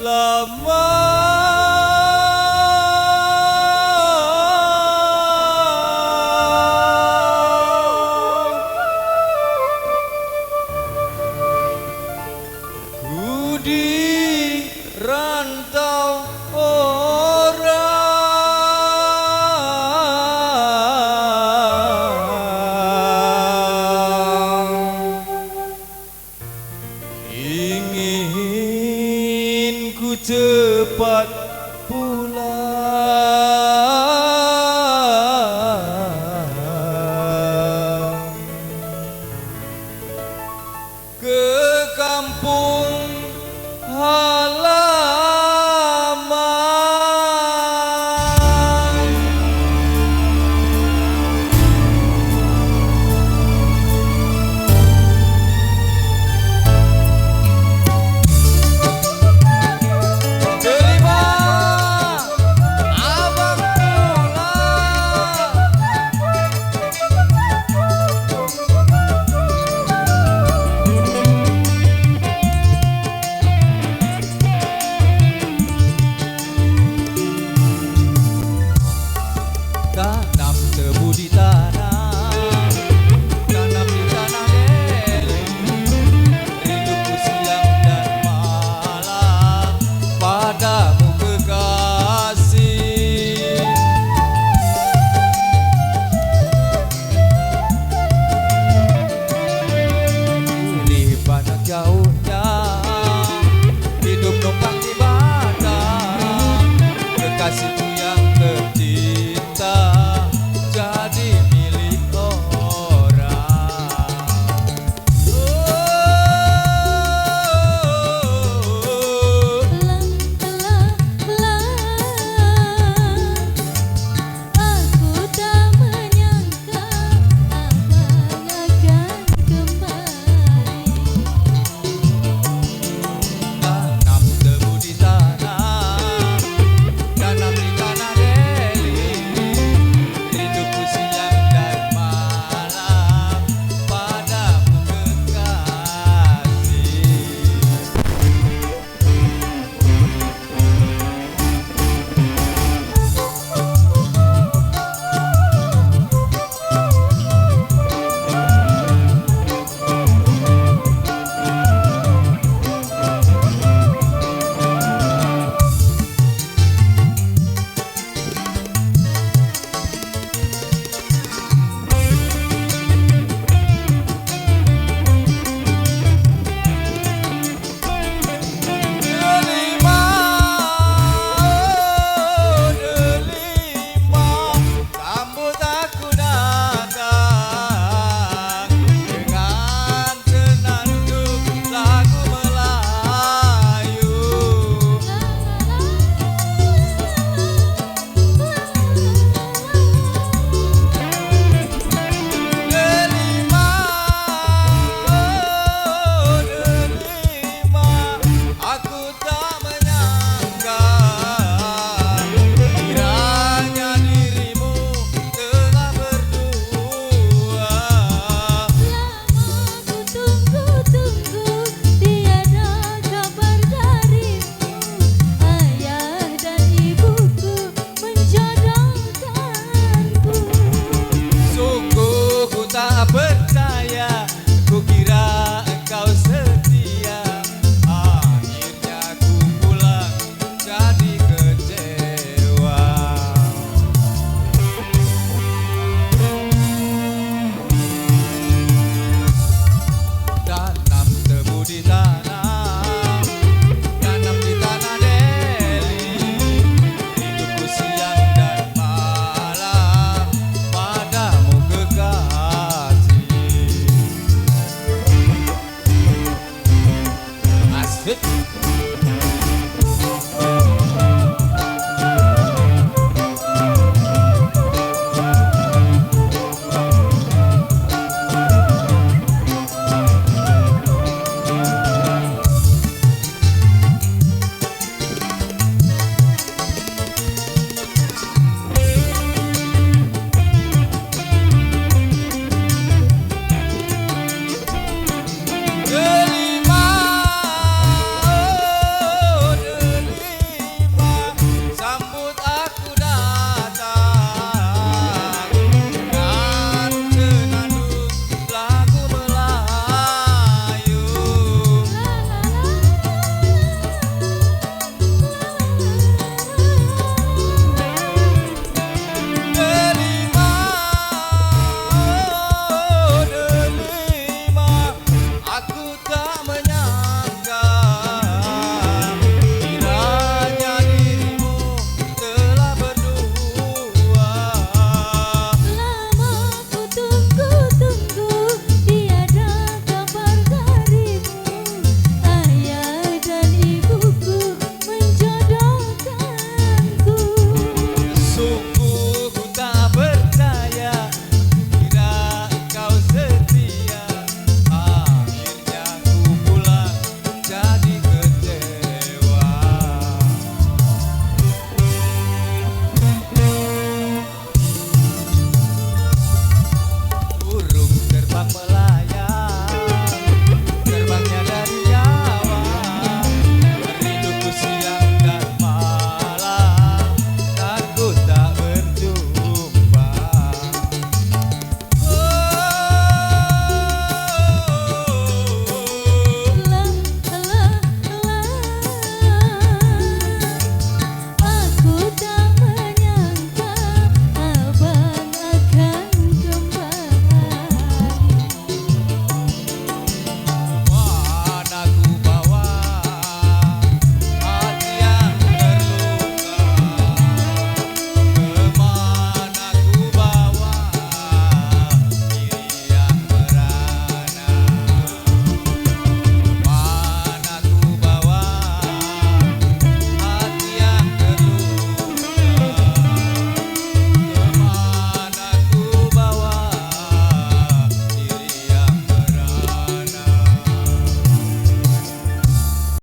lama. Ku di rantau ingin ku cepat pulang ke kampung halaman. Terima abang tanam tebu di tanah, tanam di tanah Deli, rinduku siang dan malam padamu kekasih. Di mana jauhnya hidup numpang di badan, kekasihku yang tercinta jadi milik orang. Aku tak menyangka abang akan kembali. Tanam tebu di tanah, tanam di tanah Deli, rinduku siang dan malam padamu kekasih. Delima, delima, sambut aku datang dengan senandung lagu Melayu. Delima, delima, aku tak menyangka kiranya dirimu telah berdua. Lama ku tunggu-tunggu tiada kabar darimu. Ayah dan ibuku menjodohkanku. Sungguh ku tak percaya, ku kira engkau setia. Akhirnya ku pulang jadi kecewa. Tanam tebu di tanah, tanam di tanah Deli, hidupku siang dan malam padamu kekasih. Asik.